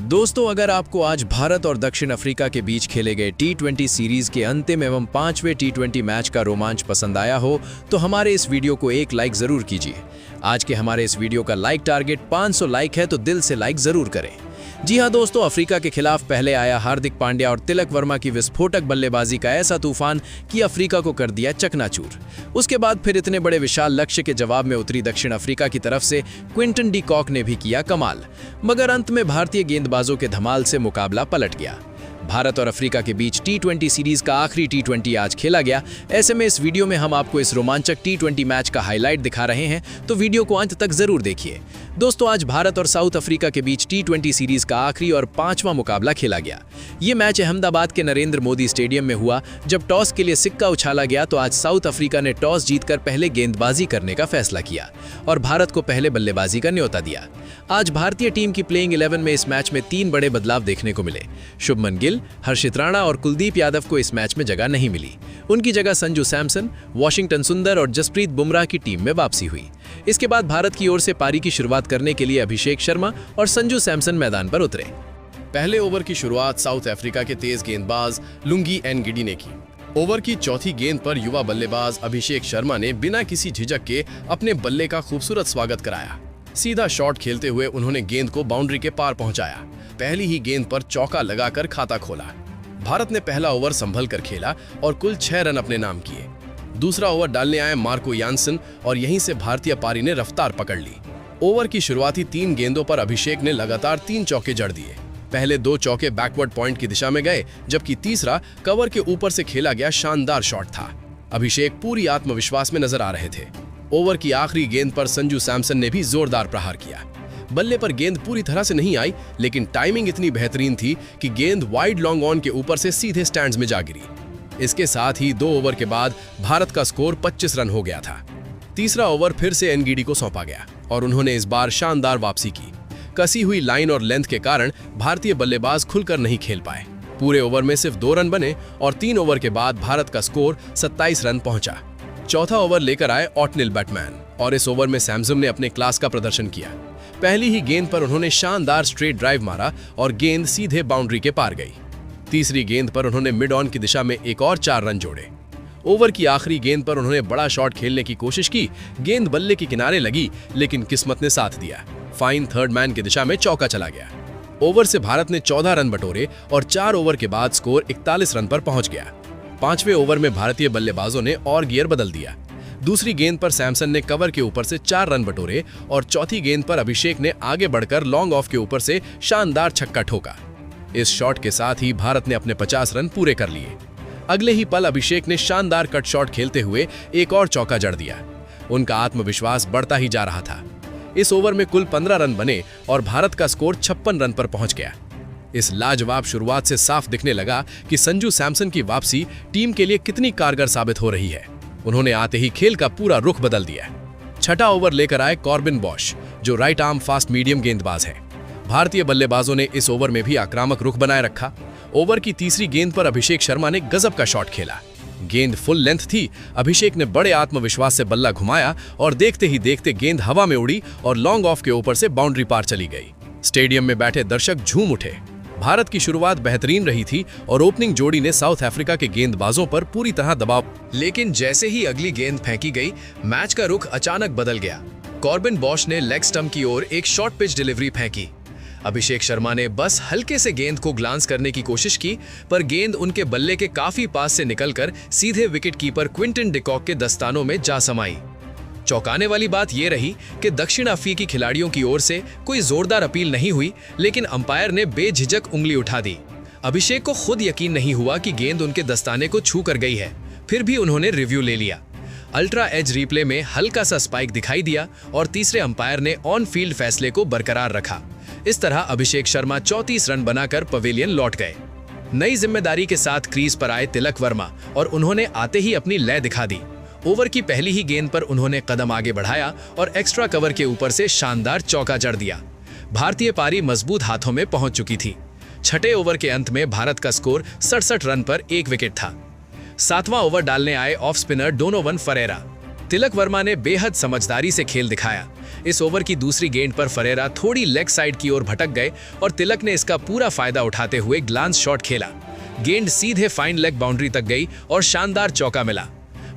दोस्तों, अगर आपको आज भारत और दक्षिण अफ्रीका के बीच खेले गए टी20 सीरीज के अंतिम एवं 5वें टी20 मैच का रोमांच पसंद आया हो तो हमारे इस वीडियो को एक लाइक जरूर कीजिए। आज के हमारे इस वीडियो का लाइक टारगेट 500 लाइक है, तो दिल से लाइक जरूर करें। जी हां दोस्तों, अफ्रीका के खिलाफ पहले आया हार्दिक पांड्या और तिलक वर्मा की विस्फोटक बल्लेबाजी का ऐसा तूफान कि अफ्रीका को कर दिया चकनाचूर। उसके बाद फिर इतने बड़े विशाल लक्ष्य के जवाब में उतरी दक्षिण अफ्रीका की तरफ से क्विंटन डी कॉक ने भी किया कमाल, मगर अंत में भारतीय गेंदबाजों के धमाल से मुकाबला पलट गया। भारत और अफ्रीका के बीच टी20 सीरीज का आखिरी टी20 आज खेला गया। ऐसे में इस वीडियो में हम आपको इस रोमांचक टी20 मैच का हाईलाइट दिखा रहे हैं, तो वीडियो को अंत तक जरूर देखिए। दोस्तों, आज भारत और साउथ अफ्रीका के बीच टी20 सीरीज का आखिरी और 5वां मुकाबला खेला गया। ये मैच अहमदाबाद के नरेंद्र मोदी स्टेडियम में हुआ। जब टॉस के लिए सिक्का उछाला गया तो आज साउथ अफ्रीका ने टॉस जीतकर पहले गेंदबाजी करने का फैसला किया और भारत को पहले बल्लेबाजी का न्योता दिया। आज भारतीय टीम की प्लेइंग 11 में इस मैच में 3 बड़े बदलाव देखने को मिले। शुभमन गिल, हर्षित राणा और कुलदीप यादव को इस मैच में जगह नहीं मिली। उनकी जगह संजू सैमसन, वाशिंगटन सुंदर और जसप्रीत बुमराह की टीम में वापसी हुई। इसके बाद भारत की ओर से पारी की शुरुआत करने के लिए अभिषेक शर्मा और संजू सैमसन मैदान पर उतरे। पहले ओवर की शुरुआत साउथ अफ्रीका के तेज गेंदबाज लुंगी एनगिडी ने की। ओवर की चौथी गेंद पर युवा बल्लेबाज अभिषेक शर्मा ने बिना किसी झिझक के अपने बल्ले का खूबसूरत स्वागत कराया। सीधा शॉट खेलते हुए उन्होंने गेंद को बाउंड्री के पार पहुंचाया। पहली ही गेंद पर चौका लगाकर खाता खोला। भारत ने पहला ओवर संभल कर खेला और कुल 6 रन अपने नाम किए। दूसरा ओवर डालने आए मार्को यान्सन और यहीं से भारतीय पारी ने रफ्तार पकड़ ली। ओवर की शुरुआती 3 गेंदों पर अभिषेक ने लगातार 3 चौके जड़ दिए। पहले 2 चौके बैकवर्ड पॉइंट की दिशा में गए, जबकि तीसरा कवर के ऊपर से खेला गया शानदार शॉट था। अभिषेक पूरी आत्मविश्वास में नजर आ रहे थे। ओवर की आखिरी गेंद पर संजू सैमसन ने भी जोरदार प्रहार किया। बल्ले पर गेंद पूरी तरह से नहीं आई, लेकिन टाइमिंग इतनी बेहतरीन थी कि गेंद वाइड लॉन्ग ऑन के ऊपर से सीधे स्टैंड्स में जा गिरी। इसके साथ ही 2 ओवर के बाद भारत का स्कोर 25 रन हो गया था। तीसरा ओवर फिर से एनगिडी को सौंपा गया और उन्होंने इस बार शानदार वापसी की। कसी हुई लाइन और लेंथ के कारण भारतीय बल्लेबाज खुलकर नहीं खेल पाए। पूरे ओवर में सिर्फ 2 रन बने और 3 ओवर के बाद भारत का स्कोर 27 रन पहुंचा। चौथा ओवर लेकर आए ऑटनिल बैटमैन और इस ओवर में सैमसन ने अपने क्लास का प्रदर्शन किया। पहली ही गेंद पर उन्होंने शानदार स्ट्रेट ड्राइव मारा और गेंद सीधे बाउंड्री के पार गई। तीसरी गेंद पर उन्होंने मिड ऑन की दिशा में एक और 4 रन जोड़े। ओवर की आखिरी गेंद पर उन्होंने बड़ा शॉट खेलने की कोशिश की। गेंद बल्ले के किनारे लगी, लेकिन किस्मत ने साथ दिया। फाइन थर्ड मैन की दिशा में चौका चला गया। ओवर से भारत ने 14 रन बटोरे और 4 ओवर के बाद स्कोर 41 रन पर पहुंच गया। 5वें ओवर में भारतीय बल्लेबाजों ने और गियर बदल दिया। दूसरी गेंद पर सैमसन ने कवर के ऊपर से 4 रन बटोरे और चौथी गेंद पर अभिषेक ने आगे बढ़कर लॉन्ग ऑफ के ऊपर से शानदार छक्का ठोका। इस शॉट के साथ ही भारत ने अपने 50 रन पूरे कर लिए। अगले ही पल अभिषेक ने शानदार कट शॉट खेलते हुए एक और चौका जड़ दिया। उनका आत्मविश्वास बढ़ता ही जा रहा था। इस ओवर में कुल 15 रन बने और भारत का स्कोर 56 रन पर पहुंच गया। इस लाजवाब शुरुआत से साफ दिखने लगा कि संजू सैमसन की वापसी टीम के लिए कितनी कारगर साबित हो रही है। उन्होंने आते ही खेल का पूरा रुख बदल दिया। छठा ओवर लेकर आए कॉर्बिन बॉश, जो राइट आर्म फास्ट मीडियम गेंदबाज हैं। भारतीय बल्लेबाजों ने इस ओवर में भी आक्रामक रुख बनाए रखा। ओवर की तीसरी गेंद पर अभिषेक शर्मा ने गजब का शॉट खेला। गेंद फुल लेंथ थी। अभिषेक ने बड़े आत्मविश्वास से बल्ला घुमाया और देखते ही देखते गेंद हवा में उड़ी और लॉन्ग ऑफ के ऊपर से बाउंड्री पार चली गई। स्टेडियम में बैठे दर्शक झूम उठे। भारत की शुरुआत बेहतरीन रही थी और ओपनिंग जोड़ी ने साउथ अफ्रीका के गेंदबाजों पर पूरी तरह दबाव, लेकिन जैसे ही अगली गेंद फेंकी गई, मैच का रुख अचानक बदल गया। कॉर्बिन बॉश ने लेग स्टंप की ओर एक शॉर्ट पिच डिलीवरी फेंकी। अभिषेक शर्मा ने बस हल्के से गेंद को ग्लांस करने की कोशिश की, पर गेंद उनके बल्ले के काफी पास से निकलकर सीधे wicket keeper Quinton de Kock के दस्तानों में जा समाई। चौंकाने वाली बात यह रही कि दक्षिण अफ्रीकी खिलाड़ियों की ओर से कोई जोरदार अपील नहीं हुई, लेकिन अंपायर ने बेझिझक उंगली उठा दी। अभिषेक को खुद यकीन नहीं हुआ कि गेंद उनके दस्ताने को छू कर गई है, फिर भी उन्होंने रिव्यू ले लिया। अल्ट्रा एज रिप्ले में हल्का सा स्पाइक दिखाई दिया और तीसरे अंपायर ने ऑन फील्ड फैसले को बरकरार रखा। इस तरह अभिषेक शर्मा 34 रन बनाकर पवेलियन लौट गए। नई जिम्मेदारी के साथ क्रीज पर आए तिलक वर्मा और उन्होंने आते ही अपनी लय दिखा दी। ओवर की पहली ही गेंद पर उन्होंने कदम आगे बढ़ाया और एक्स्ट्रा कवर के ऊपर से शानदार चौका जड़ दिया। भारतीय पारी मजबूत हाथों में पहुंच चुकी थी। छठे ओवर के अंत में भारत का स्कोर 67 रन पर 1 विकेट था। 7वां ओवर डालने आए off spinner Donovan Ferreira. Tilak Varma ने बेहद समझदारी से खेल दिखाया। इस ओवर की दूसरी गेंद पर फरेरा थोड़ी लेग साइड की ओर भटक गए और तिलक ने इसका पूरा फायदा उठाते हुए ग्लांस शॉट खेला। गेंद सीधे फाइन लेग बाउंड्री तक गई और शानदार चौका मिला।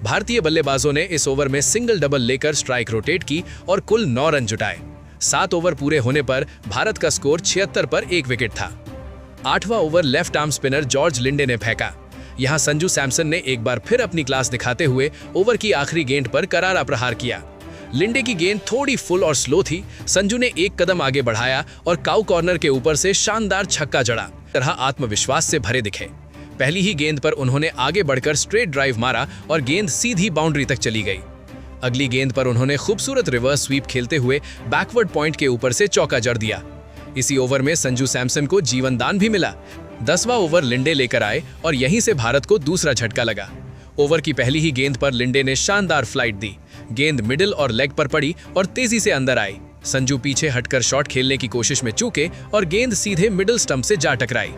भारतीय बल्लेबाजों ने इस ओवर में सिंगल डबल लेकर स्ट्राइक रोटेट की और कुल 9 रन जुटाए। 7 ओवर पूरे होने पर भारत का स्कोर 76 पर 1 विकेट था। 8वां over left arm spinner George Linde ने फेंका। यहां संजू सैमसन ने एक बार फिर अपनी क्लास दिखाते हुए ओवर की आखिरी गेंद पर करारा प्रहार किया। लिंडे की गेंद थोड़ी फुल और स्लो थी। संजू ने एक कदम आगे बढ़ाया और काउ कॉर्नर के ऊपर से शानदार छक्का जड़ा। तरह आत्मविश्वास से भरे दिखे। पहली ही गेंद पर उन्होंने आगे बढ़कर स्ट्रेट ड्राइव मारा और गेंद सीधी बाउंड्री तक चली गई। अगली गेंद पर उन्होंने खूबसूरत रिवर्स स्वीप खेलते हुए बैकवर्ड पॉइंट के ऊपर से चौका जड़ दिया। इसी ओवर में संजू सैमसन को जीवन दान भी मिला। 10वां ओवर लिंडे लेकर आए और यहीं से भारत को दूसरा झटका लगा। ओवर की पहली ही गेंद पर लिंडे ने शानदार फ्लाइट दी। गेंद मिडिल और लेग पर पड़ी और तेजी से अंदर आई। संजू पीछे हटकर शॉट खेलने की कोशिश में चूके और गेंद सीधे मिडिल स्टंप से जा टकराई।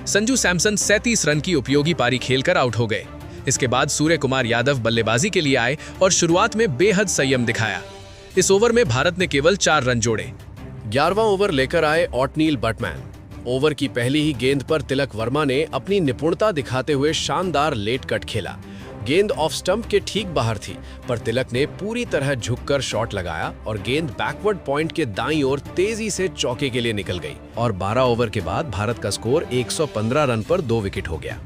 संजू सैमसन 37 रन की उपयोगी पारी खेलकर आउट हो गए। इसके बाद सूर्य कुमार यादव बल्लेबाजी के लिए आए और शुरुआत में बेहद संयम दिखाया। इस ओवर में भारत ने केवल 4 रन जोड़े। 11वां ओवर लेकर आए ऑटनील बटमैन। ओवर की पहली ही गेंद पर तिलक वर्मा ने अपनी निपुणता दिखाते हुए शानदार लेट कट खेला। गेंद ऑफ स्टंप के ठीक बाहर थी, पर तिलक ने पूरी तरह झुककर शॉट लगाया और गेंद बैकवर्ड पॉइंट के दाईं ओर तेजी से चौके के लिए निकल गई और 12 ओवर के बाद भारत का स्कोर 115 रन पर 2 विकेट हो गया।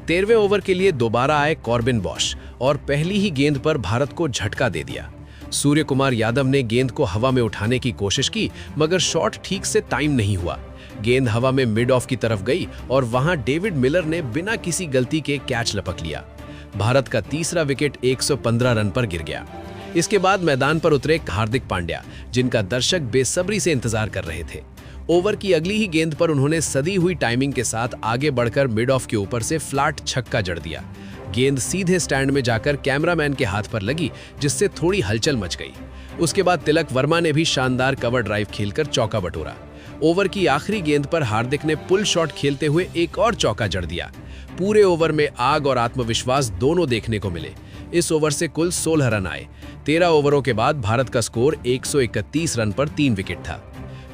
13वें ओवर के लिए दोबारा आए कॉर्बिन बॉश और पहली ही गेंद पर भारत को झटका दे दिया। सूर्य कुमार यादव ने गेंद को हवा में उठाने की कोशिश की, मगर शॉट ठीक से टाइम नहीं हुआ। गेंद हवा में मिड ऑफ की तरफ गई और वहां डेविड मिलर ने बिना किसी गलती के कैच लपक लिया। भारत का तीसरा विकेट 115 रन पर गिर गया। इसके बाद मैदान पर उतरे हार्दिक पांड्या, जिनका दर्शक बेसब्री से इंतजार कर रहे थे। ओवर की अगली ही गेंद पर उन्होंने सदी हुई टाइमिंग के साथ आगे बढ़कर मिड ऑफ के ऊपर से फ्लैट छक्का जड़ दिया। गेंद सीधे स्टैंड में जाकर कैमरामैन के हाथ पर लगी, जिससे थोड़ी हलचल मच गई। उसके बाद तिलक वर्मा ने भी शानदार कवर ड्राइव खेलकर चौका बटोरा। ओवर की आखिरी गेंद पर हार्दिक ने पुल शॉट खेलते हुए एक और चौका जड़ दिया। पूरे ओवर में आग और आत्मविश्वास दोनों देखने को मिले। इस ओवर से कुल 16 रन आए। 13 ओवरों के बाद भारत का स्कोर 131 रन पर 3 विकेट था।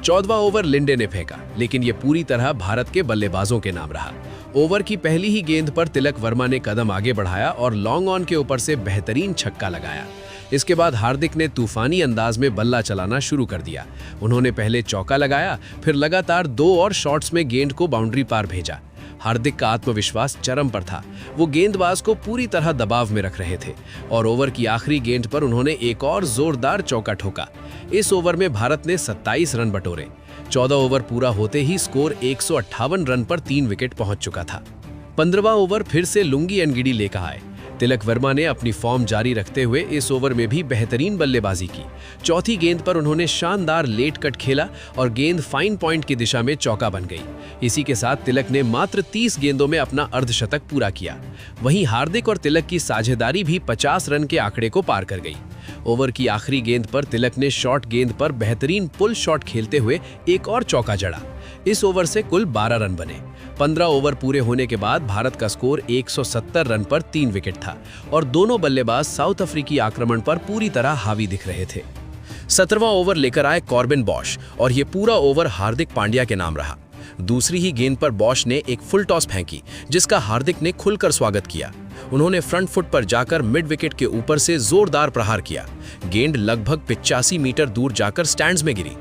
14वां ओवर लिंडे ने फेंका, लेकिन यह पूरी तरह भारत के बल्लेबाजों के नाम रहा। ओवर की पहली ही गेंद पर तिलक वर्मा ने कदम आगे बढ़ाया और लॉन्ग ऑन के ऊपर से बेहतरीन छक्का लगाया। इसके बाद हार्दिक ने तूफानी अंदाज में बल्ला चलाना शुरू कर दिया। उन्होंने पहले चौका लगाया, फिर लगातार 2 और शॉट्स में गेंद को बाउंड्री पार भेजा। हार्दिक का आत्मविश्वास चरम पर था। वो गेंदबाज को पूरी तरह दबाव में रख रहे थे और ओवर की आखिरी गेंद पर उन्होंने एक और जोरदार चौका ठोका। इस ओवर में भारत ने 27 रन बटोरे। 14 ओवर पूरा होते ही स्कोर 158 रन पर 3 विकेट पहुंच चुका था। 15वां ओवर फिर से लुंगी एंड गिडी लेकर आए। तिलक वर्मा ने अपनी फॉर्म जारी रखते हुए इस ओवर में भी बेहतरीन बल्लेबाजी की। चौथी गेंद पर उन्होंने शानदार लेट कट खेला और गेंद फाइन पॉइंट की दिशा में चौका बन गई। इसी के साथ तिलक ने मात्र 30 गेंदों में अपना अर्धशतक पूरा किया। वहीं हार्दिक और तिलक की साझेदारी भी 50 रन के आंकड़े को पार कर गई। ओवर की आखिरी गेंद पर तिलक ने शॉर्ट गेंद पर बेहतरीन पुल शॉट खेलते हुए एक और चौका जड़ा। इस ओवर से कुल 12 रन बने। 15 ओवर पूरे होने के बाद भारत का स्कोर 170 रन पर 3 विकेट था और दोनों बल्लेबाज साउथ अफ्रीकी आक्रमण पर पूरी तरह हावी दिख रहे थे। 17वां ओवर लेकर आए कॉर्बिन बॉश और ये पूरा ओवर हार्दिक पांड्या के नाम रहा। दूसरी ही गेंद पर बॉश ने एक फुल टॉस फेंकी, जिसका हार्दिक ने खुलकर स्वागत किया। उन्होंने फ्रंट फुट पर जाकर मिड विकेट के ऊपर से जोरदार प्रहार किया। गेंद लगभग 85 मीटर दूर जाकर स्टैंड्स में गिरी।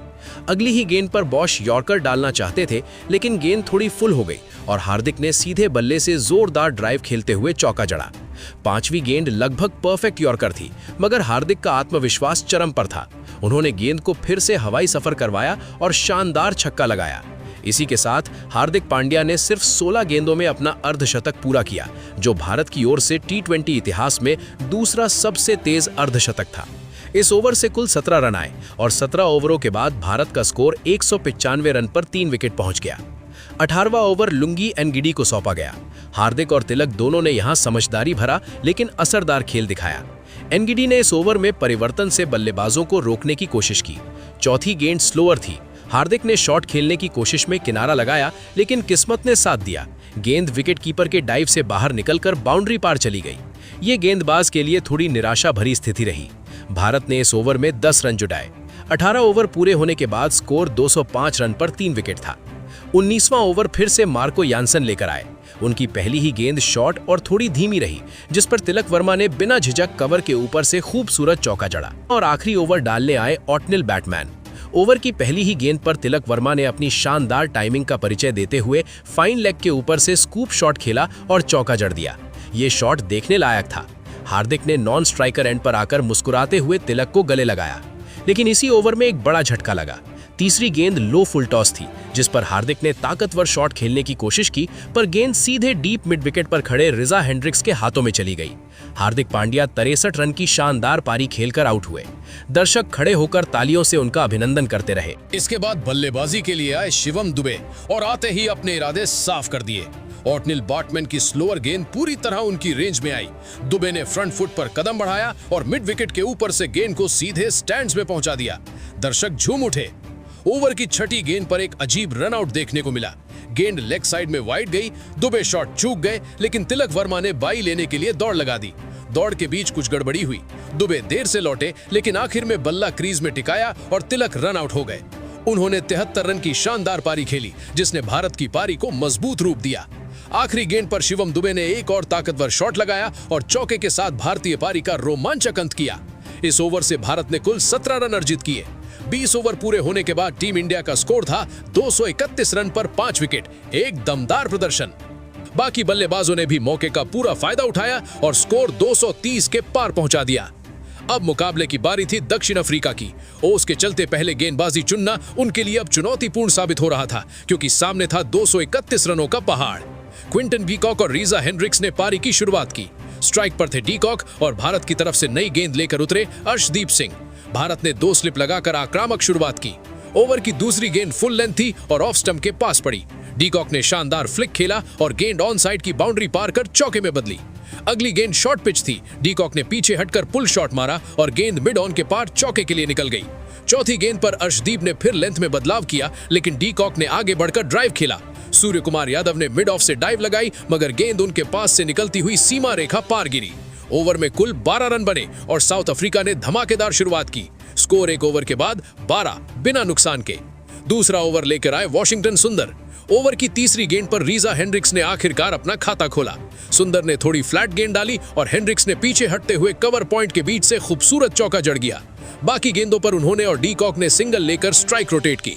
अगली ही गेंद पर बॉश यॉर्कर डालना चाहते थे, लेकिन गेंद थोड़ी फुल हो गई और हार्दिक ने सीधे बल्ले से जोरदार ड्राइव खेलते हुए चौका जड़ा। 5वीं गेंद लगभग परफेक्ट यॉर्कर थी, मगर हार्दिक का आत्मविश्वास चरम पर था। उन्होंने गेंद को फिर से हवाई सफर करवाया और शानदार छक्का लगाया। इसी के साथ हार्दिक पांड्या ने सिर्फ 16 गेंदों में अपना अर्धशतक पूरा किया, जो भारत की ओर से T20 इतिहास में दूसरा सबसे तेज अर्धशतक था। इस ओवर से कुल 17 रन आए और 17 ओवरों के बाद भारत का स्कोर 195 रन पर 3 विकेट पहुंच गया। 18वां ओवर लुंगी एंड गिडी को सौंपा गया। हार्दिक और तिलक दोनों ने यहां समझदारी भरा लेकिन असरदार खेल दिखाया। एनगिडी ने इस ओवर में परिवर्तन से बल्लेबाजों को रोकने की कोशिश की। चौथी गेंद स्लोअर थी। हार्दिक ने शॉट खेलने की कोशिश में किनारा लगाया, लेकिन किस्मत ने साथ दिया। गेंद विकेट कीपर के डाइव से बाहर निकलकर बाउंड्री पार चली गई। ये गेंदबाज के लिए थोड़ी निराशा भरी स्थिति रही। भारत ने इस ओवर में 10 रन जुटाए। 18 ओवर पूरे होने के बाद स्कोर 205 रन पर 3 विकेट था। 19वां ओवर फिर से मार्को यान्सन लेकर आए। उनकी पहली ही गेंद शॉर्ट और थोड़ी धीमी रही, जिस पर तिलक वर्मा ने बिना झिझक कवर के ऊपर से खूबसूरत चौका जड़ा और आखिरी ओवर डालने आए ऑटनिल बैटमैन। ओवर की पहली ही गेंद पर तिलक वर्मा ने अपनी शानदार टाइमिंग का परिचय देते हुए फाइन लेग के ऊपर से स्कूप शॉट खेला और चौका जड़ दिया। ये शॉट देखने लायक था। हार्दिक ने नॉन स्ट्राइकर एंड पर आकर मुस्कुराते हुए तिलक को गले लगाया, लेकिन इसी ओवर में एक बड़ा झटका लगा। तीसरी गेंद लो फुल टॉस थी, जिस पर हार्दिक ने ताकतवर शॉट खेलने की कोशिश की, पर गेंद सीधे डीप मिड विकेट पर खड़े रिजा हेंड्रिक्स के हाथों में चली गई। हार्दिक पांड्या 63 रन की शानदार पारी खेलकर आउट हुए। दर्शक खड़े होकर तालियों से उनका अभिनंदन करते रहे। इसके बाद बल्लेबाजी के लिए आए शिवम दुबे और आते ही अपने इरादे साफ कर दिए। ऑटनिल बैटमैन की स्लोअर गेंद पूरी तरह उनकी रेंज में आई। दुबे ने फ्रंट फुट पर कदम बढ़ाया और मिड विकेट के ऊपर से गेंद को सीधे स्टैंड्स में पहुंचा दिया। दर्शक झूम उठे। ओवर की छठी गेंद पर एक अजीब रन आउट देखने को मिला। गेंद लेग साइड में वाइड गई। दुबे शॉट चूक गए, लेकिन तिलक वर्मा ने बाई लेने के लिए दौड़ लगा दी। दौड़ के बीच कुछ गड़बड़ी हुई। दुबे देर से लौटे, लेकिन आखिर में बल्ला क्रीज में टिकाया और तिलक रन आउट हो गए। उन्होंने 73 रन की शानदार पारी खेली, जिसने भारत की पारी को मजबूत रूप दिया। आखिरी गेंद पर शिवम दुबे ने एक और ताकतवर शॉट लगाया और चौके के साथ भारतीय पारी का रोमांचक अंत किया। इस ओवर से भारत ने कुल 17 रन अर्जित किए। 20 ओवर पूरे होने के बाद टीम इंडिया का स्कोर था 231 रन पर 5 विकेट। एक दमदार प्रदर्शन। बाकी बल्लेबाजों ने भी मौके का पूरा फायदा उठाया और स्कोर 230 के पार पहुंचा दिया। अब मुकाबले की बारी थी दक्षिण अफ्रीका की। ओस के चलते पहले गेंदबाजी चुनना उनके लिए अब चुनौतीपूर्ण साबित हो रहा था, क्योंकि सामने था 231 रनों का पहाड़। क्विंटन डीकॉक और रीजा हेंड्रिक्स ने पारी की शुरुआत की। स्ट्राइक पर थे डीकॉक और भारत की तरफ से नई गेंद लेकर उतरे अर्शदीप सिंह। भारत ने 2 स्लिप लगाकर आक्रामक शुरुआत की। ओवर की दूसरी गेंद फुल लेंथ थी और ऑफ स्टंप के पास पड़ी। डीकॉक ने शानदार फ्लिक खेला और गेंद ऑन साइड की बाउंड्री पार कर चौके में बदली। अगली गेंद शॉर्ट पिच थी। डीकॉक ने पीछे हटकर पुल शॉट मारा और गेंद मिड ऑन के पार चौके के लिए निकल गई। चौथी गेंद पर अर्शदीप ने फिर लेंथ में बदलाव किया, लेकिन डीकॉक ने आगे बढ़कर ड्राइव खेला। सूर्य कुमार यादव ने मिड ऑफ से डाइव लगाई, मगर गेंद उनके पास से निकलती हुई सीमा रेखा पार गिरी। ओवर में कुल 12 रन बने और साउथ अफ्रीका ने धमाकेदार शुरुआत की। स्कोर 1 ओवर के बाद 12 बिना नुकसान के। दूसरा ओवर लेकर आए वॉशिंगटन सुंदर। ओवर की तीसरी गेंद पर रीजा हेंड्रिक्स ने आखिरकार अपना खाता खोला। सुंदर ने थोड़ी फ्लैट गेंद डाली और हेंड्रिक्स ने पीछे हटते हुए कवर पॉइंट के बीच से खूबसूरत चौका जड़ गया। बाकी गेंदों पर उन्होंने और डीकॉक ने सिंगल लेकर स्ट्राइक रोटेट की।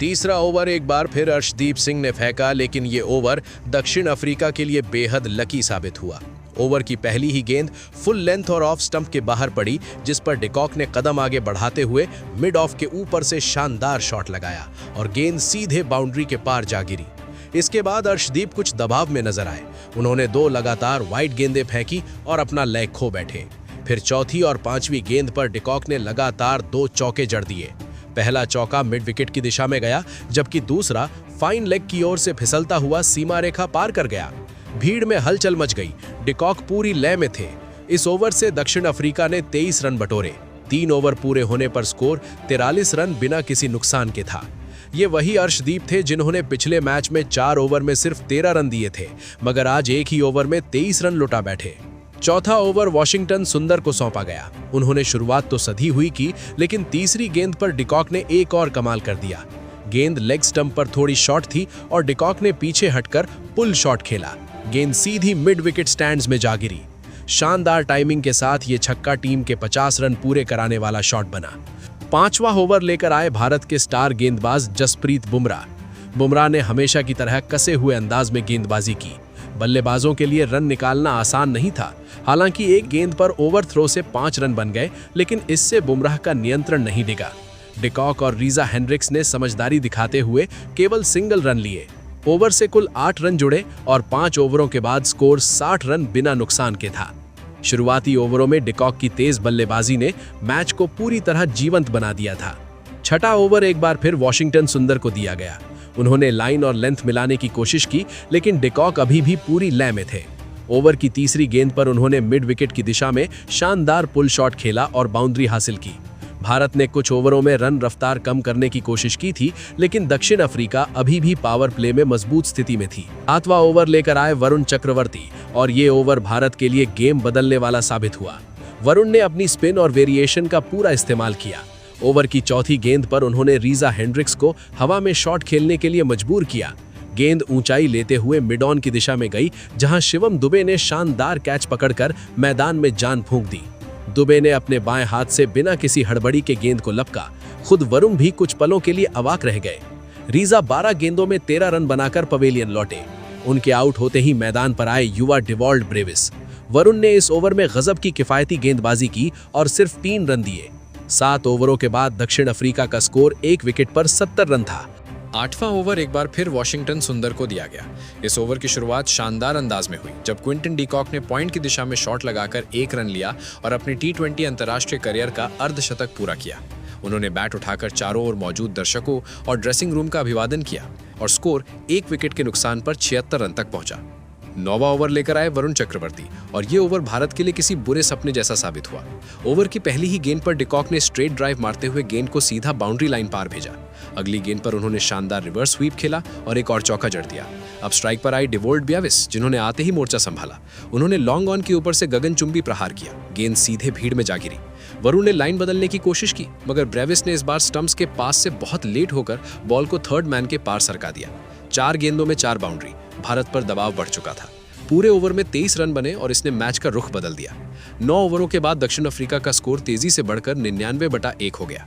तीसरा ओवर एक बार फिर अर्शदीप सिंह ने फेंका, लेकिन ये ओवर दक्षिण अफ्रीका के लिए बेहद लकी साबित हुआ। ओवर की पहली ही गेंद फुल लेंथ और ऑफ स्टंप के बाहर पड़ी, जिस पर डीकॉक ने कदम आगे बढ़ाते हुए मिड ऑफ के ऊपर से शानदार शॉट लगाया और गेंद सीधे बाउंड्री के पार जा गिरी। इसके बाद अर्शदीप कुछ दबाव में नजर आए। उन्होंने 2 लगातार वाइड गेंदें फेंकी और अपना लेग खो बैठे। फिर चौथी और 5वीं गेंद पर डीकॉक ने लगातार 2 चौके जड़ दिए। पहला चौका मिड विकेट की दिशा में गया, जबकि दूसरा फाइन लेग की ओर से फिसलता हुआ सीमा रेखा पार कर गया। भीड़ में हलचल मच गई। डीकॉक पूरी लय में थे। इस ओवर से दक्षिण अफ्रीका ने 23 रन बटोरे। 3 ओवर पूरे होने पर स्कोर 43 रन बिना किसी नुकसान के था। ये वही अर्शदीप थे जिन्होंने पिछले मैच में 4 ओवर में सिर्फ 13 रन दिए थे, मगर आज एक ही ओवर में 23 रन लुटा बैठे। चौथा ओवर वॉशिंगटन सुंदर को सौंपा गया। उन्होंने शुरुआत तो सधी हुई की, लेकिन तीसरी गेंद पर डीकॉक ने एक और कमाल कर दिया। गेंद लेग स्टंप पर थोड़ी शॉर्ट थी और डीकॉक ने पीछे हटकर पुल शॉट खेला। गेंद सीधी मिड विकेट स्टैंड्स में जा गिरी। शानदार टाइमिंग के साथ ये छक्का टीम के 50 रन पूरे कराने वाला शॉट बना। 5वां ओवर लेकर आए भारत के स्टार गेंदबाज जसप्रीत बुमराह। बुमराह ने हमेशा की तरह कसे हुए अंदाज में गेंदबाजी की। बल्लेबाजों के लिए रन निकालना आसान नहीं था। हालांकि एक गेंद पर ओवर थ्रो से 5 रन बन गए, लेकिन इससे बुमराह का नियंत्रण नहीं डिगा। डीकॉक और रीजा हेंड्रिक्स ने समझदारी दिखाते हुए केवल सिंगल रन लिए। ओवर से कुल 8 रन जुड़े और 5 ओवरों के बाद स्कोर 60 रन बिना नुकसान के था। शुरुआती ओवरों में डीकॉक की तेज बल्लेबाजी ने मैच को पूरी तरह जीवंत बना दिया था। छठा ओवर एक बार फिर वॉशिंगटन सुंदर को दिया गया। उन्होंने लाइन और लेंथ मिलाने की कोशिश की, लेकिन डीकॉक अभी भी पूरी लय में थे। ओवर की तीसरी गेंद पर उन्होंने मिड विकेट की दिशा में शानदार पुल शॉट खेला और बाउंड्री हासिल की। भारत ने कुछ ओवरों में रन रफ्तार कम करने की कोशिश की थी, लेकिन दक्षिण अफ्रीका अभी भी पावर प्ले में मजबूत स्थिति में थी। 8वां ओवर लेकर आए वरुण चक्रवर्ती और ये ओवर भारत के लिए गेम बदलने वाला साबित हुआ। वरुण ने अपनी स्पिन और वेरिएशन का पूरा इस्तेमाल किया। ओवर की चौथी गेंद पर उन्होंने रीजा हेंड्रिक्स को हवा में शॉट खेलने के लिए मजबूर किया। गेंद ऊंचाई लेते हुए मिड ऑन की दिशा में गई, जहां शिवम दुबे ने शानदार कैच पकड़कर मैदान में जान फूंक दी। दुबे ने अपने बाएं हाथ से बिना किसी हड़बड़ी के गेंद को लपका। खुद वरुण भी कुछ पलों के लिए अवाक रह गए। रीजा 12 गेंदों में 13 रन बनाकर पवेलियन लौटे। उनके आउट होते ही मैदान पर आए युवा डिवॉल्ड ब्रेविस। वरुण ने इस ओवर में गजब की किफायती गेंदबाजी की और सिर्फ 3 रन दिए। 7 ओवरों के बाद दक्षिण अफ्रीका का स्कोर 1 विकेट पर 70 रन था। 8वां ओवर एक बार फिर वॉशिंगटन सुंदर को दिया गया। इस ओवर की शुरुआत शानदार अंदाज में हुई, जब क्विंटन डीकॉक ने पॉइंट की दिशा में शॉट लगाकर 1 रन लिया और अपनी T20 अंतर्राष्ट्रीय करियर का अर्धशतक पूरा किया। उन्होंने बैट उठाकर चारों ओर मौजूद दर्शकों और ड्रेसिंग रूम का अभिवादन किया और स्कोर 1 विकेट के नुकसान पर 76 रन तक पहुंचा। 9वां ओवर लेकर आए वरुण चक्रवर्ती और ये ओवर भारत के लिए किसी बुरे सपने जैसा साबित हुआ। ओवर की पहली ही गेंद पर डिकॉक ने स्ट्रेट ड्राइव मारते हुए गेंद को सीधा बाउंड्री लाइन पार भेजा। अगली गेंद पर उन्होंने शानदार रिवर्स स्वीप खेला और एक और चौका जड़ दिया। अब स्ट्राइक पर आई डिवोल्ड ब्रेविस, जिन्होंने आते ही मोर्चा संभाला। उन्होंने लॉन्ग ऑन के ऊपर से गगनचुंबी प्रहार किया। गेंद सीधे भीड़ में जा गिरी। वरुण ने लाइन बदलने की कोशिश की, मगर ब्रेविस ने इस बार स्टंप्स के पास से बहुत लेट होकर बॉल को थर्ड मैन के पार सरका दिया। 4 गेंदों में 4 बाउंड्री। भारत पर दबाव बढ़ चुका था। पूरे ओवर में 23 रन बने और इसने मैच का रुख बदल दिया। 9 ओवरों के बाद दक्षिण अफ्रीका का स्कोर तेजी से बढ़कर 99/1 हो गया।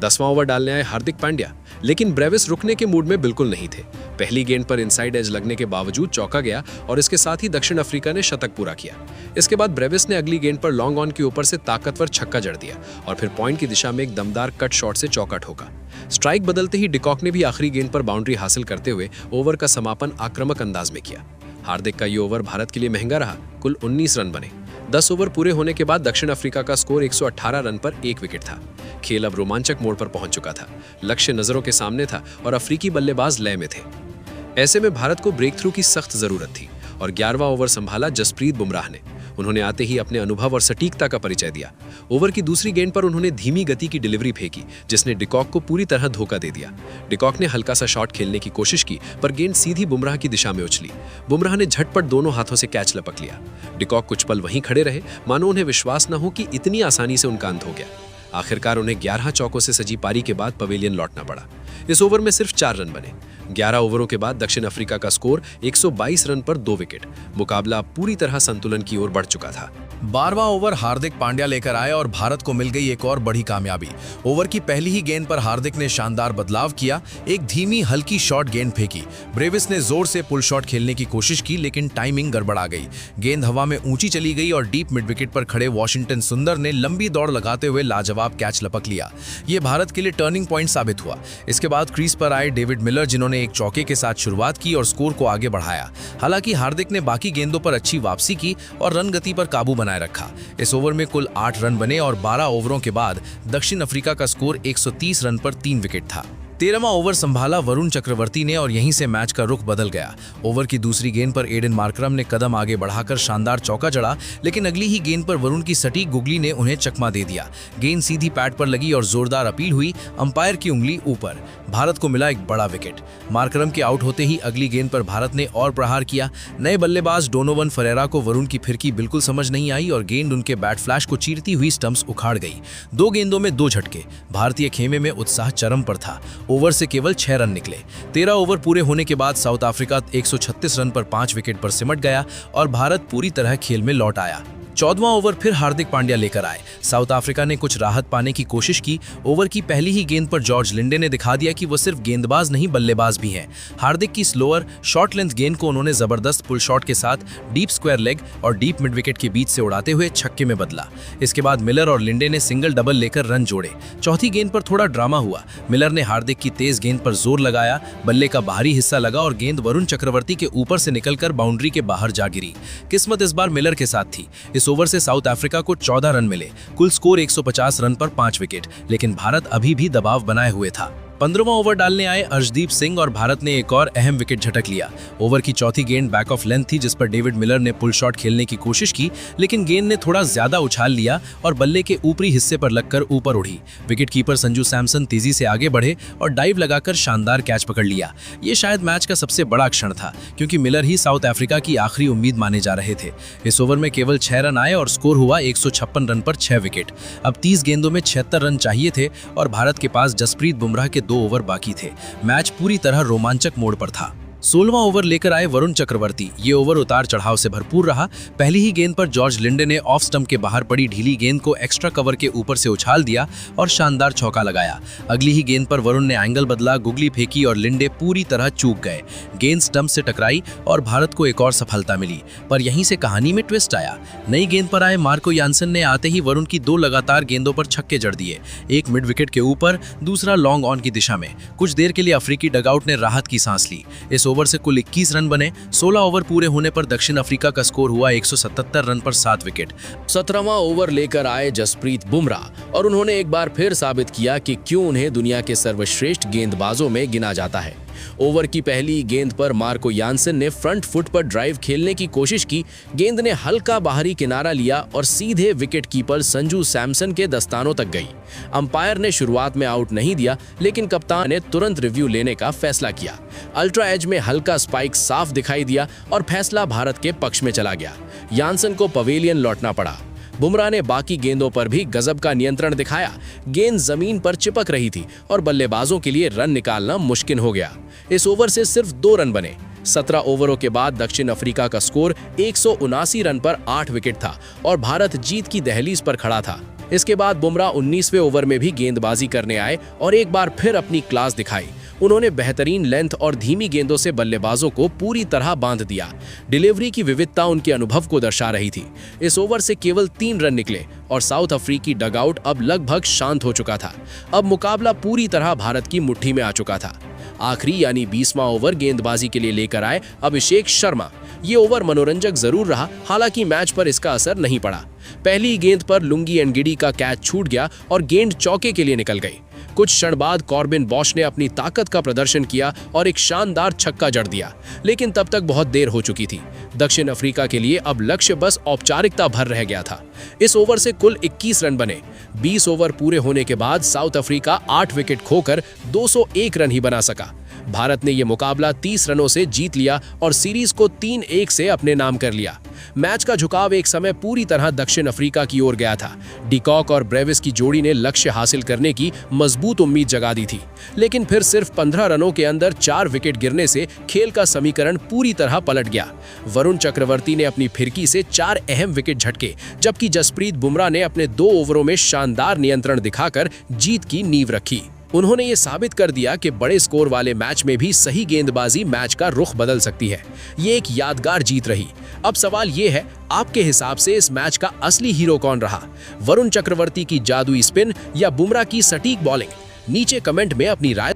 10वां ओवर डालने आए हार्दिक पांड्या, लेकिन ब्रेविस रुकने के मूड में बिल्कुल नहीं थे। पहली गेंद पर इनसाइड एज लगने के बावजूद चौका गया और इसके साथ ही दक्षिण अफ्रीका ने शतक पूरा किया। इसके बाद ब्रेविस ने अगली गेंद पर लॉन्ग ऑन के ऊपर से ताकतवर छक्का जड़ दिया और फिर पॉइंट की दिशा में एक दमदार कट शॉट से चौका ठोका। स्ट्राइक बदलते ही डिकॉक ने भी आखिरी गेंद पर बाउंड्री हासिल करते हुए ओवर का समापन आक्रामक अंदाज में किया। हार्दिक का ये ओवर भारत के लिए महंगा रहा। कुल 19 रन बने। 10 ओवर पूरे होने के बाद दक्षिण अफ्रीका का स्कोर 118 रन पर 1 विकेट था। खेल अब रोमांचक मोड़ पर पहुंच चुका था। लक्ष्य नजरों के सामने था और अफ्रीकी बल्लेबाज लय में थे। ऐसे में भारत को ब्रेक थ्रू की सख्त जरूरत थी और 11वां ओवर संभाला जसप्रीत बुमराह ने। उन्होंने आते ही अपने अनुभव और सटीकता का परिचय दिया। ओवर की दूसरी गेंद पर उन्होंने धीमी गति की डिलीवरी फेंकी, जिसने डिकॉक को पूरी तरह धोखा दे दिया। डिकॉक ने हल्का सा शॉट खेलने की कोशिश की, पर गेंद सीधी बुमराह की दिशा में उछली। बुमराह ने झटपट दोनों हाथों से कैच लपक लिया। डिकॉक कुछ पल वहीं खड़े रहे, मानो उन्हें विश्वास न हो कि इतनी आसानी से उनका अंत हो गया। आखिरकार उन्हें 11 चौकों से सजी पारी के बाद पवेलियन लौटना पड़ा। इस ओवर में सिर्फ 4 रन बने। 11 ओवरों के बाद दक्षिण अफ्रीका का स्कोर 122 रन पर 2 विकेट। मुकाबला पूरी तरह संतुलन की ओर बढ़ चुका था। 12वां ओवर हार्दिक पांड्या लेकर आए और भारत को मिल गई एक और बड़ी कामयाबी। ओवर की पहली ही गेंद पर हार्दिक ने शानदार बदलाव किया। एक धीमी हल्की शॉट गेंद फेंकी। ब्रेविस ने जोर से पुल शॉट खेलने की कोशिश की, लेकिन टाइमिंग गड़बड़ा गई। गेंद हवा में ऊंची चली गई और डीप मिड विकेट पर खड़े वॉशिंगटन सुंदर ने लंबी दौड़ लगाते हुए लाजवाब कैच लपक लिया। ये भारत के लिए टर्निंग पॉइंट साबित हुआ। इसके बाद क्रीज पर आए डेविड मिलर, जिन्होंने एक चौके के साथ शुरुआत की और स्कोर को आगे बढ़ाया। हालांकि हार्दिक ने बाकी गेंदों पर अच्छी वापसी की और रन गति पर काबू बनाए रखा। इस ओवर में कुल 8 रन बने और 12 ओवरों के बाद दक्षिण अफ्रीका का स्कोर 130 रन पर 3 विकेट था। 13वां ओवर संभाला वरुण चक्रवर्ती ने और यहीं से मैच का रुख बदल गया। ओवर की दूसरी गेंद पर एडन मार्करम ने कदम आगे बढ़ाकर शानदार चौका जड़ा, लेकिन अगली ही गेंद पर वरुण की सटीक गुगली ने उन्हें चकमा दे दिया। गेंद सीधी पैड पर लगी और जोरदार अपील हुई। अंपायर की उंगली ऊपर। भारत को मिला एक बड़ा विकेट। मार्करम के आउट होते ही अगली गेंद पर भारत ने और प्रहार किया। नए बल्लेबाज डोनोवन फरेरा को वरुण की फिरकी बिल्कुल समझ नहीं आई और गेंद उनके बैट फ्लैश को चीरती हुई स्टंप्स उखाड़ गई। 2 गेंदों में 2 झटके। भारतीय खेमे में उत्साह चरम पर था। ओवर से केवल 6 रन निकले। 13 ओवर पूरे होने के बाद साउथ अफ्रीका 136 रन पर 5 विकेट पर सिमट गया और भारत पूरी तरह खेल में लौट आया। 14वां ओवर फिर हार्दिक पांड्या लेकर आए। साउथ अफ्रीका ने कुछ राहत पाने की कोशिश की। ओवर की पहली ही गेंद पर जॉर्ज लिंडे ने दिखा दिया कि वो सिर्फ गेंदबाज नहीं बल्लेबाज भी हैं। हार्दिक की स्लोअर शॉर्ट लेंथ गेंद को उन्होंने जबरदस्त पुल शॉट के साथ डीप स्क्वायर लेग और डीप मिड विकेट के बीच से उड़ाते हुए छक्के में बदला। इसके बाद मिलर और लिंडे ने सिंगल डबल लेकर रन जोड़े। चौथी गेंद पर थोड़ा ड्रामा हुआ। मिलर ने हार्दिक की तेज गेंद पर जोर लगाया, बल्ले का बाहरी हिस्सा लगा और गेंद वरुण चक्रवर्ती के ऊपर से निकलकर बाउंड्री के बाहर जा गिरी। किस्मत इस बार मिलर के साथ थी। इस ओवर से साउथ अफ्रीका को 14 रन मिले। कुल स्कोर 150 रन पर 5 विकेट, लेकिन भारत अभी भी दबाव बनाए हुए था। 15वां ओवर डालने आए अर्शदीप सिंह और भारत ने एक और अहम विकेट झटक लिया। ओवर की चौथी गेंद बैक ऑफ लेंथ थी जिस पर डेविड मिलर ने पुल शॉट खेलने की कोशिश की, लेकिन गेंद ने थोड़ा ज्यादा उछाल लिया और बल्ले के ऊपरी हिस्से पर लगकर ऊपर उड़ी। विकेट कीपर संजू सैमसन तेजी से आगे बढ़े और डाइव लगाकर शानदार कैच पकड़ लिया। ये शायद मैच का सबसे बड़ा क्षण था क्योंकि मिलर ही साउथ अफ्रीका की आखिरी उम्मीद माने जा रहे थे। इस ओवर में केवल 6 रन आए और स्कोर हुआ 156 रन पर 6 विकेट। अब 30 गेंदों में 76 रन चाहिए थे और भारत के पास जसप्रीत बुमराह के 2 ओवर बाकी थे। मैच पूरी तरह रोमांचक मोड़ पर था। 16वां ओवर लेकर आए वरुण चक्रवर्ती। ये ओवर उतार चढ़ाव से भरपूर रहा। पहली ही गेंद पर जॉर्ज लिंडे ने ऑफ स्टंप के बाहर पड़ी ढीली गेंद को एक्स्ट्रा कवर के ऊपर से उछाल दिया और शानदार चौका लगाया। अगली ही गेंद पर वरुण ने एंगल बदला, गुगली फेंकी और लिंडे पूरी तरह चूक गए। गेंद स्टंप से टकराई और भारत को एक और सफलता मिली। पर यहीं से कहानी में ट्विस्ट आया। नई गेंद पर आए मार्को यानसन ने आते ही वरुण की 2 लगातार गेंदों पर छक्के जड़ दिए, एक मिड विकेट के ऊपर, दूसरा लॉन्ग ऑन की दिशा में। कुछ देर के लिए अफ्रीकी डगआउट ने राहत की सांस ली। इस ओवर से कुल 21 रन बने। 16 ओवर पूरे होने पर दक्षिण अफ्रीका का स्कोर हुआ 177 रन पर 7 विकेट। 17वां ओवर लेकर आए जसप्रीत बुमराह और उन्होंने एक बार फिर साबित किया कि क्यों उन्हें दुनिया के सर्वश्रेष्ठ गेंदबाजों में गिना जाता है। ओवर की पहली गेंद पर मार्को यानसन ने फ्रंट फुट पर ड्राइव खेलने की कोशिश की। गेंद ने हल्का बाहरी किनारा लिया और सीधे विकेट कीपर संजू सैमसन के दस्तानों तक गई। अंपायर ने शुरुआत में आउट नहीं दिया, लेकिन कप्तान ने तुरंत रिव्यू लेने का फैसला किया। अल्ट्रा एज में हल्का स्पाइक साफ दिखाई दिया और फैसला भारत के पक्ष में चला गया। यानसन को पवेलियन लौटना पड़ा। बुमराह ने बाकी गेंदों पर भी गजब का नियंत्रण दिखाया। गेंद जमीन पर चिपक रही थी और बल्लेबाजों के लिए रन निकालना मुश्किल हो गया। इस ओवर से सिर्फ 2 रन बने। 17 ओवरों के बाद दक्षिण अफ्रीका का स्कोर 179 रन पर 8 विकेट था और भारत जीत की दहलीज पर खड़ा था। इसके बाद बुमराह 19वें ओवर में भी गेंदबाजी करने आए और एक बार फिर अपनी क्लास दिखाई। उन्होंने बेहतरीन लेंथ और धीमी गेंदों से बल्लेबाजों को पूरी तरह बांध दिया। डिलीवरी की विविधता उनके अनुभव को दर्शा रही थी। इस ओवर से केवल 3 रन निकले और साउथ अफ्रीकी डगआउट अब लगभग शांत हो चुका था। अब मुकाबला पूरी तरह भारत की मुट्ठी में आ चुका था। आखिरी यानी 20वां ओवर गेंदबाजी के लिए लेकर आए अभिषेक शर्मा। ये ओवर मनोरंजक जरूर रहा, हालांकि मैच पर इसका असर नहीं पड़ा। पहली गेंद पर लुंगी एंड गिडी का कैच छूट गया और गेंद चौके के लिए निकल गई। कुछ क्षण बाद कॉर्बिन बॉश ने अपनी ताकत का प्रदर्शन किया और एक शानदार छक्का जड़ दिया, लेकिन तब तक बहुत देर हो चुकी थी। दक्षिण अफ्रीका के लिए अब लक्ष्य बस औपचारिकता भर रह गया था। इस ओवर से कुल 21 रन बने। 20 ओवर पूरे होने के बाद साउथ अफ्रीका 8 विकेट खोकर 201 रन ही बना सका। भारत ने यह मुकाबला 30 रनों से जीत लिया और सीरीज को 3-1 से अपने नाम कर लिया। मैच का झुकाव एक समय पूरी तरह दक्षिण अफ्रीका की ओर गया था। डिकॉक और ब्रेविस की जोड़ी ने लक्ष्य हासिल करने की मजबूत उम्मीद जगा दी थी, लेकिन फिर सिर्फ 15 रनों के अंदर 4 विकेट गिरने से खेल का समीकरण पूरी तरह पलट गया। वरुण चक्रवर्ती ने अपनी फिरकी से 4 अहम विकेट झटके, जबकि जसप्रीत बुमराह ने अपने 2 ओवरों में शानदार नियंत्रण दिखाकर जीत की नींव रखी। उन्होंने ये साबित कर दिया कि बड़े स्कोर वाले मैच में भी सही गेंदबाजी मैच का रुख बदल सकती है। ये एक यादगार जीत रही। अब सवाल ये है, आपके हिसाब से इस मैच का असली हीरो कौन रहा? वरुण चक्रवर्ती की जादुई स्पिन या बुमराह की सटीक बॉलिंग? नीचे कमेंट में अपनी राय